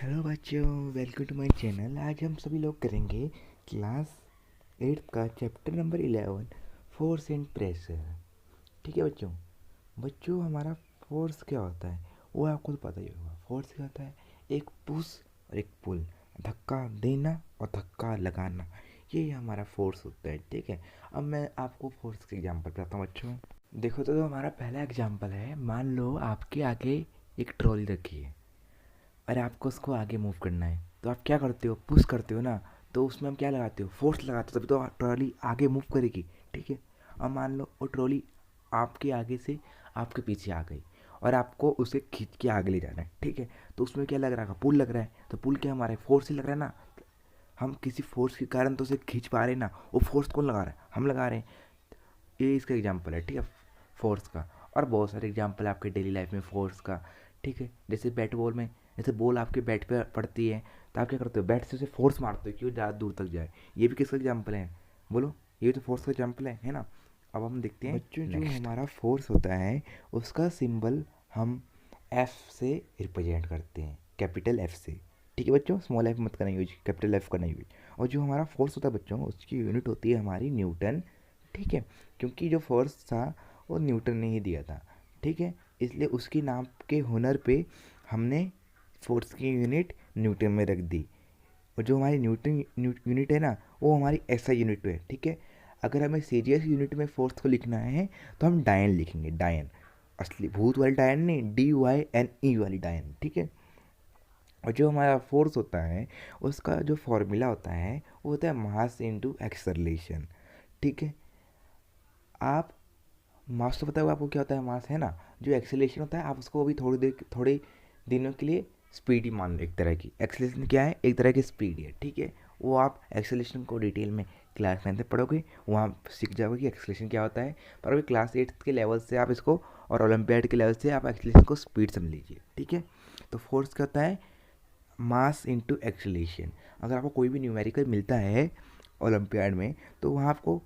Hello बच्चों, welcome to my channel. आज हम सभी लोग करेंगे क्लास 8 का chapter number 11 force and pressure. ठीक है बच्चों। बच्चों हमारा फोर्स क्या होता है वो आपको तो पता ही होगा। फोर्स क्या होता है? एक पुश और एक पुल, धक्का देना और धक्का लगाना, ये हमारा फोर्स होता है। ठीक है। अब मैं आपको फोर्स के एग्जांपल बताता हूँ बच्चों। देखो तो हमारा पहला एग्जांपल है, मान लो आपके आगे एक ट्रॉली रखी है और आपको उसको आगे मूव करना है, तो आप क्या करते हो? पुश करते हो ना। तो उसमें हम क्या लगाते हो? फोर्स लगाते हो, तभी तो ट्रॉली आगे मूव करेगी। ठीक है। अब मान लो वो ट्रॉली आपके आगे से आपके पीछे आ गई और आपको उसे खींच के आगे ले जाना है। ठीक है। तो उसमें क्या लग रहा है? पुल लग रहा है। तो पुल क्या हमारा फोर्स ही लग रहा है ना। हम किसी फोर्स के कारण तो उसे खींच पा रहे हैं ना। वो फोर्स कौन लगा रहा है? हम लगा रहे हैं। ये इसका एग्जाम्पल है। ठीक है, फोर्स का। और बहुत सारे एग्जाम्पल है आपके डेली लाइफ में फोर्स का। ठीक है। जैसे बैट बॉल में, जैसे बॉल आपके बैट पे पड़ती है तो आप क्या करते हो? बैट से उसे फोर्स मारते हो कि वो ज़्यादा दूर तक जाए। ये भी किसका एग्जाम्पल है? बोलो। ये तो फोर्स का एग्जाम्पल है ना। अब हम देखते हैं बच्चों, जो नेक्स्ट। हमारा फोर्स होता है उसका सिंबल हम एफ से रिप्रेजेंट करते हैं, कैपिटल एफ से। ठीक है बच्चों, स्मॉल एफ मत करना यूज, कैपिटल एफ करना यूज। और जो हमारा फोर्स होता है बच्चों, उसकी यूनिट होती है हमारी न्यूटन। ठीक है। क्योंकि जो फोर्स था वो न्यूटन ने ही दिया था। ठीक है। इसलिए उसकी नाम के हुनर पे हमने फोर्स की यूनिट न्यूटन में रख दी। और जो हमारी न्यूटन यूनिट है ना, वो हमारी एसआई यूनिट है। ठीक है। अगर हमें सीरियस यूनिट में फोर्स को लिखना है तो हम डायन लिखेंगे, डायन। असली भूत वाली डायन नहीं, DYNE वाली डायन। ठीक है। और जो हमारा फोर्स होता है उसका जो फॉर्मूला होता है वो होता है मास इनटू एक्सेलरेशन। ठीक है। आप मास तो पता होगा आपको क्या होता है? मास है ना। जो एक्सेलेरेशन होता है आप उसको अभी थोड़े दिनों के लिए स्पीड ही मान लो। एक तरह की एक्सेलेरेशन क्या है? एक तरह की स्पीड है। ठीक है। वो आप एक्सेलेरेशन को डिटेल में क्लास 9 में पढ़ोगे, वहाँ सीख जाओगे कि एक्सेलेरेशन क्या होता है। पर अभी क्लास 8 के लेवल से आप इसको, और ओलंपियाड के लेवल से आप एक्सेलेरेशन को स्पीड समझ लीजिए। ठीक है। तो फोर्स क्या होता है? Mass into acceleration. अगर आपको कोई भी न्यूमेरिकल मिलता है ओलंपियाड में तो वहाँ आपको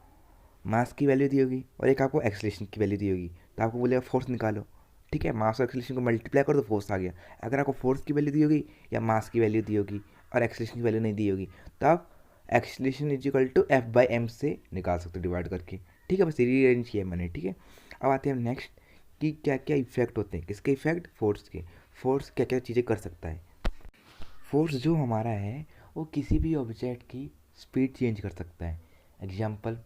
मास की वैल्यू दी होगी और एक आपको एक्सेलेरेशन की वैल्यू दी होगी, तो आपको बोलेगा फोर्स निकालो। ठीक है। मास और एक्सेलेरेशन को मल्टीप्लाई करो तो फोर्स आ गया। अगर आपको फोर्स की वैल्यू दी होगी या मास की वैल्यू दी होगी और एक्सेलेरेशन की वैल्यू नहीं दी होगी, तो आप acceleration is equal to F/m से निकाल सकते हो, डिवाइड करके। ठीक है। बस रीअरेंज किया मैंने। ठीक है। अब आते हैं नेक्स्ट कि क्या क्या इफेक्ट होते हैं। किसके इफेक्ट? फोर्स के। फोर्स क्या क्या चीज़ें कर सकता है? फोर्स जो हमारा है वो किसी भी ऑब्जेक्ट की स्पीड चेंज कर सकता है। एग्जाम्पल,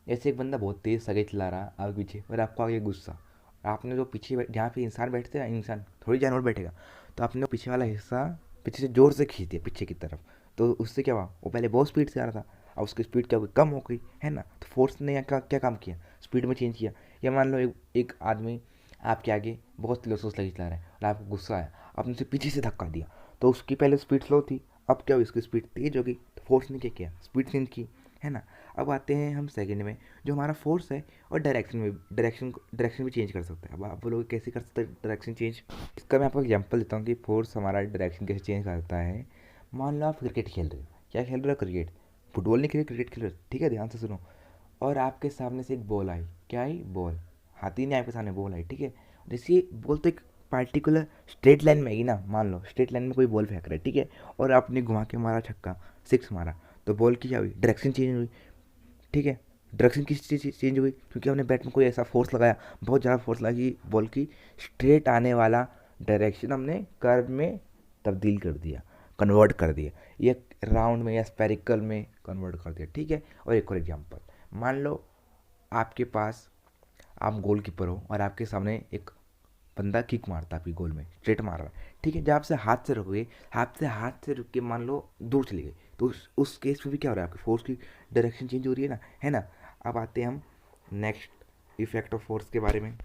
जैसे एक बंदा बहुत तेज़ सगे चला रहा आगे पीछे और आपको आगे गुस्सा। आपने जो पीछे जहाँ पे इंसान बैठते हैं, इंसान थोड़ी जानवर बैठेगा, तो आपने वो पीछे वाला हिस्सा पीछे से ज़ोर से खींच दिया पीछे की तरफ। तो उससे क्या हुआ? वो पहले बहुत स्पीड से आ रहा था, अब उसकी स्पीड क्या हो गई? कम हो गई है ना। तो फोर्स ने यहाँ का क्या काम किया? स्पीड में चेंज किया। या मान लो एक आदमी आपके आगे बहुत स्लो लगे चला रहा है और आपको गुस्सा आया, आपने उसे पीछे से धक्का दिया। तो उसकी पहले स्पीड स्लो थी, अब क्या हुई? उसकी स्पीड तेज हो गई। तो फोर्स ने क्या किया? स्पीड चेंज की, है ना। अब आते हैं हम सेकंड में, जो हमारा फोर्स है और डायरेक्शन भी चेंज कर सकता है। अब आप बोलोगे कैसे कर सकते हैं डायरेक्शन चेंज? इसका मैं आपको एग्जांपल देता हूँ कि फोर्स हमारा डायरेक्शन कैसे चेंज करता है। मान लो आप क्रिकेट खेल रहे हो। क्या खेल रहे हो? क्रिकेट। फुटबॉल नहीं खेल रहे, क्रिकेट खेल रहे हो। ठीक है, ध्यान से सुनो। और आपके सामने से एक बॉल आई। क्या आई? बॉल। हाथी नहीं, आपके सामने बॉल आई। ठीक है। जैसे बॉल तो एक पार्टिकुलर स्ट्रेट लाइन में आएगी ना। मान लो स्ट्रेट लाइन में कोई बॉल फेंक रहा है। ठीक है। और आपने घुमा के मारा छक्का, सिक्स मारा, तो बॉल की क्या हुई? डायरेक्शन चेंज हुई। ठीक है। डायरेक्शन किस चीज़ चेंज हुई? क्योंकि हमने बैट में कोई ऐसा फोर्स लगाया, बहुत ज़्यादा फोर्स लगा कि बॉल की स्ट्रेट आने वाला डायरेक्शन हमने कर्व में तब्दील कर दिया, कन्वर्ट कर दिया। ये राउंड में या स्पेरिकल में कन्वर्ट कर दिया। ठीक है। और एक और एग्जांपल, मान लो आपके पास, आप गोल कीपर हो और आपके सामने एक बंदा किक मारता है आपकी गोल में, स्ट्रेट मार रहा है। ठीक है। जब आपसे हाथ से रुकोगे, हाथ से रुक के मान लो दूर चली गई, तो उस केस में भी क्या हो रहा है? आपकी फोर्स की डायरेक्शन चेंज हो रही है ना, है ना। अब आते हैं हम नेक्स्ट इफेक्ट ऑफ फोर्स के बारे में।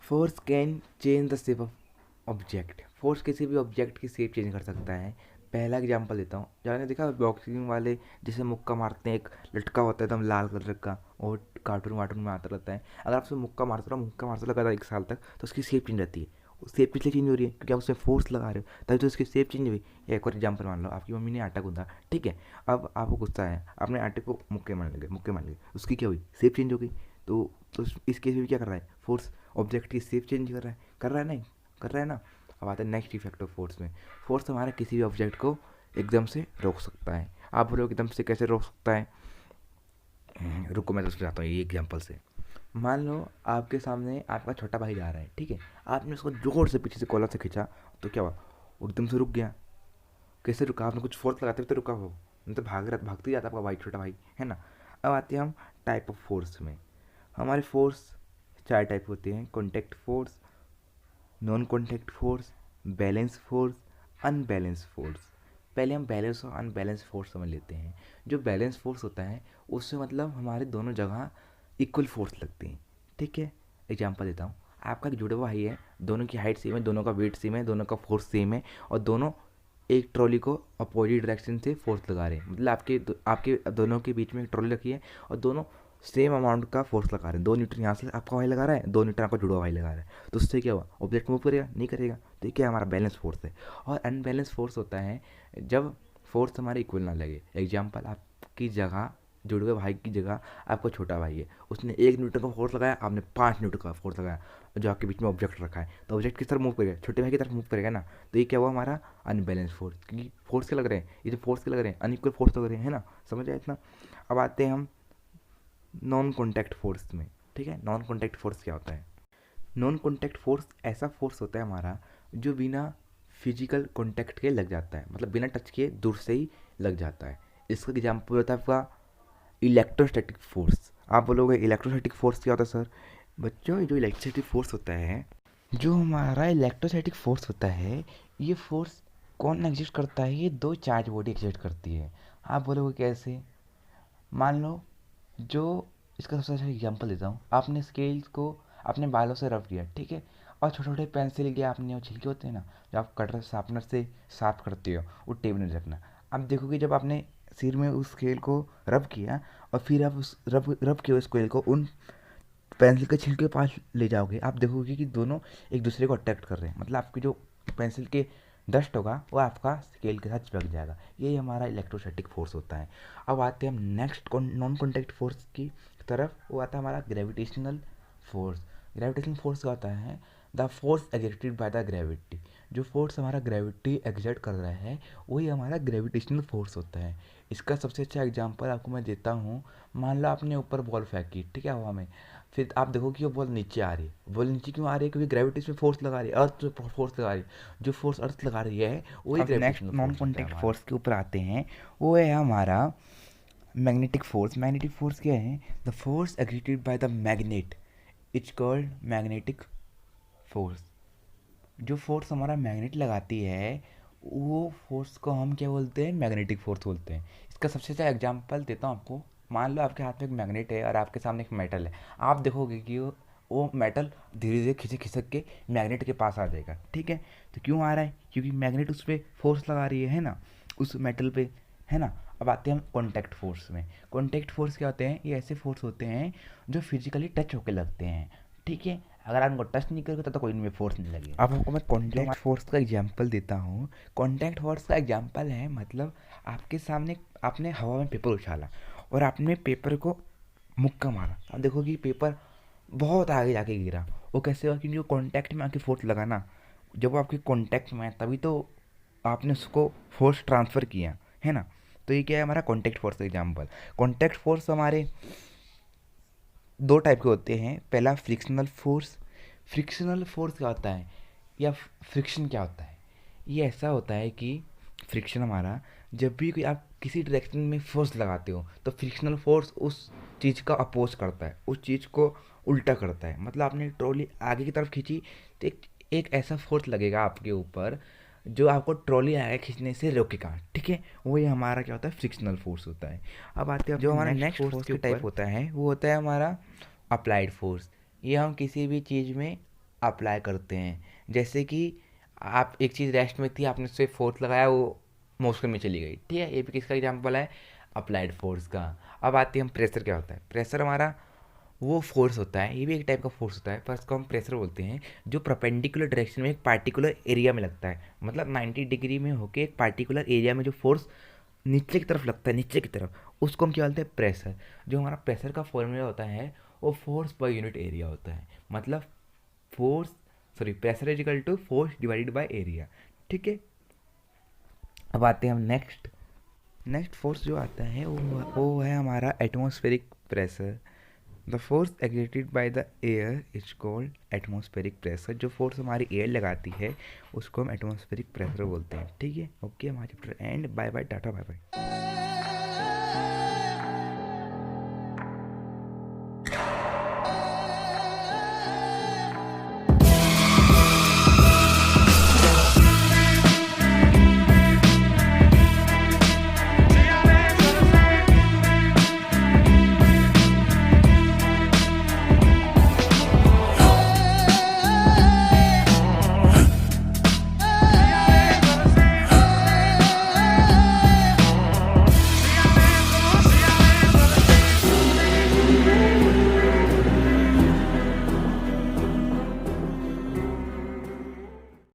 Force can change the shape of object. Force किसी भी ऑब्जेक्ट की शेप चेंज कर सकता है। पहला एग्जांपल देता हूँ, जो आपने देखा बॉक्सिंग वाले जैसे मुक्का मारते हैं, एक लटका होता है एकदम लाल कलर का, और कार्टून वार्टून में आता रहता है। अगर आप उसमें मुक्का मारते लगा था 1 साल तक, तो उसकी शेप चेंज रहती है। शेप इसलिए चेंज हो रही है क्योंकि आप उसमें फोर्स लगा रहे हो, तभी तो उसकी शेप चेंज हुई। या एक और एग्जाम्पल, मान लो आपकी मम्मी ने आटा गूंदा। ठीक है। अब आपको गुस्सा है, आपने आटे को मुक्के मार लगे, उसकी क्या हुई? शेप चेंज हो गई। तो इस केस में क्या कर रहा है? फोर्स ऑब्जेक्ट की शेप चेंज कर रहा है, नहीं कर रहा है ना। अब आते हैं नेक्स्ट इफेक्ट ऑफ फोर्स में। फोर्स हमारा किसी भी ऑब्जेक्ट को एकदम से रोक सकता है। आप बोलोगे एकदम से कैसे रोक सकता है? रुको मैं तो समझाता हूँ ये एग्जांपल से। मान लो आपके सामने आपका छोटा भाई जा रहा है, ठीक है, आपने उसको जोर से पीछे से कॉलर से खींचा, तो क्या हुआ? वो एकदम से रुक गया। कैसे रुका? आपने कुछ फोर्स लगाते हुए तो रुका, वो नहीं तो भागते ही जाता आपका भाई, छोटा भाई, है ना। अब आते हैं हम टाइप ऑफ फोर्स में। हमारे फोर्स 4 टाइप होते हैं: contact force, non contact force, balance force, unbalance force. पहले हम बैलेंस और अनबैलेंस फोर्स समझ लेते हैं। जो बैलेंस फोर्स होता है उससे मतलब हमारे दोनों जगह इक्वल फोर्स लगती हैं, ठीक है। एग्जांपल देता हूँ। आपका एक जुड़ा हुआ भाई है, दोनों की हाइट सेम है, दोनों का वेट सेम है, दोनों का फोर्स सेम है, और दोनों एक ट्रॉली को अपोजिट डायरेक्शन से फोर्स लगा रहे हैं। मतलब आपके दोनों के बीच में एक ट्रॉली रखी है और दोनों सेम अमाउंट का फोर्स लगा रहे हैं। 2 न्यूटन यहाँ से आपका भाई लगा रहा है, 2 न्यूटन आपका जुड़ा हुआ भाई लगा रहा है, तो उससे क्या हुआ? ऑब्जेक्ट मूव करेगा? नहीं करेगा। तो ये क्या हमारा बैलेंस फोर्स है। और अनबैलेंस फोर्स होता है जब फोर्स हमारे इक्वल ना लगे। एग्जाम्पल, आपकी जगह जुड़े हुए भाई की जगह आपका छोटा भाई है, उसने 1 न्यूटन का फोर्स लगाया, आपने 5 न्यूटन का फोर्स लगाया, जो आपके बीच में ऑब्जेक्ट रखा है, तो ऑब्जेक्ट किस तरफ मूव करेगा? छोटे भाई की तरफ मूव करेगा ना। तो ये क्या हुआ? हमारा अनबैलेंस फोर्स। क्योंकि फोर्स क्या लग रहे हैं? ये जो फोर्स क्या लग रहे हैं? अनइक्वल फोर्स लग रहे हैं, है ना। समझ आया इतना? अब आते हैं हम नॉन कॉन्टैक्ट फोर्स में, ठीक है। नॉन कॉन्टैक्ट फोर्स क्या होता है? नॉन कॉन्टैक्ट फोर्स ऐसा फोर्स होता है हमारा जो बिना फिजिकल कॉन्टैक्ट के लग जाता है, मतलब बिना टच के दूर से ही लग जाता है। इसका एग्जाम्पल होता है आपका इलेक्ट्रोस्टैटिक फोर्स। आप बोलोगे इलेक्ट्रोस्टैटिक फोर्स क्या होता है सर? बच्चों, ये जो इलेक्ट्रोस्टैटिक फोर्स होता है, जो हमारा इलेक्ट्रोस्टैटिक फोर्स होता है, ये फोर्स कौन एग्जिस्ट करता है? ये 2 चार्ज बॉडी एग्जिस्ट करती है। आप बोलोगे कैसे? मान लो, जो इसका सबसे अच्छा एग्जांपल देता हूँ। आपने स्केल्स को अपने बालों से रफ किया, ठीक है, और छोटे छोटे पेंसिल के आपने वो छिलके होते हैं ना, जो आप कटर शार्पनर से साफ करते हो, वो टेबल में रखना। अब देखोगे जब आपने सिर में उस स्केल को रब किया और फिर आप उस रब किए हुए स्केल को उन पेंसिल के छिलके के पास ले जाओगे, आप देखोगे कि दोनों एक दूसरे को अट्रैक्ट कर रहे हैं। मतलब आपकी जो पेंसिल के डस्ट होगा वो आपका स्केल के साथ चिपक जाएगा। यही हमारा इलेक्ट्रोस्टैटिक फोर्स होता है। अब आते हैं हम नेक्स्ट नॉन कॉन्टैक्ट फोर्स की तरफ। वो आता है हमारा ग्रेविटेशनल फोर्स। ग्रेविटेशनल फोर्स क्या होता है? The force exerted by the gravity. जो फोर्स हमारा ग्रेविटी एग्जर्ट कर रहा है वही हमारा ग्रेविटेशनल फोर्स होता है। इसका सबसे अच्छा एग्जांपल आपको मैं देता हूँ। मान लो आपने ऊपर बॉल फेंकी, ठीक है, हवा में, फिर आप देखो कि वो बॉल नीचे आ रही है। बॉल नीचे क्यों आ रही है? क्योंकि ग्रेविटी इसमें फोर्स लगा रही है, अर्थ फोर्स लगा रही है। जो फोर्स अर्थ लगा रही है वही gravitational force. Non contact force के ऊपर आते हैं, वो है हमारा मैग्नेटिक फोर्स। मैग्नेटिक फोर्स क्या है? The force exerted by the magnet it's called magnetic force. जो फोर्स हमारा मैग्नेट लगाती है वो फोर्स को हम क्या बोलते हैं? मैग्नेटिक फोर्स बोलते हैं। इसका सबसे अच्छा एग्जांपल देता हूँ आपको। मान लो आपके हाथ में एक मैग्नेट है और आपके सामने एक मेटल है। आप देखोगे कि वो मेटल धीरे धीरे खिसक खिसक के मैग्नेट के पास आ जाएगा, ठीक है। तो क्यों आ रहा है? क्योंकि मैग्नेट उस पर फोर्स लगा रही है ना, उस मेटल पे, है ना। अब आते हैं हम कॉन्टैक्ट फोर्स में। कॉन्टैक्ट फोर्स क्या होते हैं? ये ऐसे फोर्स होते हैं जो फिजिकली टच होकर लगते हैं, ठीक है। अगर आप उनको टच नहीं करोगे तो कोई इनमें फोर्स नहीं लगेगा। अब आपको मैं कॉन्टैक्ट फोर्स का एग्जांपल देता हूँ। कॉन्टैक्ट फोर्स का एग्जांपल है, मतलब आपके सामने आपने हवा में पेपर उछाला और आपने पेपर को मुक्का मारा। अब देखो कि पेपर बहुत आगे जाके गिरा। वो कैसे हुआ? क्योंकि वो कॉन्टैक्ट में आके फोर्स लगा ना। जब वो आपके कॉन्टैक्ट में है तभी तो आपने उसको फोर्स ट्रांसफ़र किया, है ना। तो ये क्या है? हमारा कॉन्टैक्ट फोर्स का एग्जाम्पल। कॉन्टैक्ट फोर्स हमारे 2 टाइप के होते हैं। पहला फ्रिक्शनल फोर्स। फ्रिक्शनल फोर्स क्या होता है, या फ्रिक्शन क्या होता है? ये ऐसा होता है कि फ्रिक्शन हमारा, जब भी कोई आप किसी डायरेक्शन में फोर्स लगाते हो तो फ्रिक्शनल फोर्स उस चीज़ का अपोज करता है, उस चीज़ को उल्टा करता है। मतलब आपने ट्रॉली आगे की तरफ खींची तो एक ऐसा फोर्स लगेगा आपके ऊपर जो आपको ट्रॉली आगे खींचने से रोकेगा, ठीक है। वही हमारा क्या होता है? फ्रिक्शनल फोर्स होता है। अब आते हैं जो हमारा नेक्स्ट फोर्स के टाइप होता है, वो होता है हमारा अप्लाइड फोर्स। ये हम किसी भी चीज़ में अप्लाई करते हैं। जैसे कि आप एक चीज़ रेस्ट में थी, आपने उससे फोर्स लगाया, वो मोशन में चली गई, ठीक है। ये भी किसका एग्जांपल है? अप्लाइड फोर्स का। अब आते हैं हम प्रेशर। क्या होता है? प्रेशर हमारा वो फोर्स होता है, ये भी एक टाइप का फोर्स होता है, पर इसको हम प्रेशर बोलते हैं, जो परपेंडिकुलर डायरेक्शन में एक पार्टिकुलर एरिया में लगता है। मतलब 90 डिग्री में होके एक पार्टिकुलर एरिया में जो फोर्स नीचे की तरफ लगता है, नीचे की तरफ, उसको हम क्या बोलते हैं? प्रेशर। जो हमारा प्रेशर का फॉर्मूला होता है वो फोर्स पर यूनिट एरिया होता है। मतलब force sorry pressure is equal to force divided by area. ठीक है, अब आते हैं हम नेक्स्ट फोर्स जो आता है वो है हमारा atmospheric pressure. The force exerted by the air is called atmospheric pressure. जो फोर्स हमारी एयर लगाती है उसको हम एटमॉस्फेरिक प्रेशर बोलते हैं। ठीक है, ओके, हमारा chapter end. Bye bye, tata, bye bye.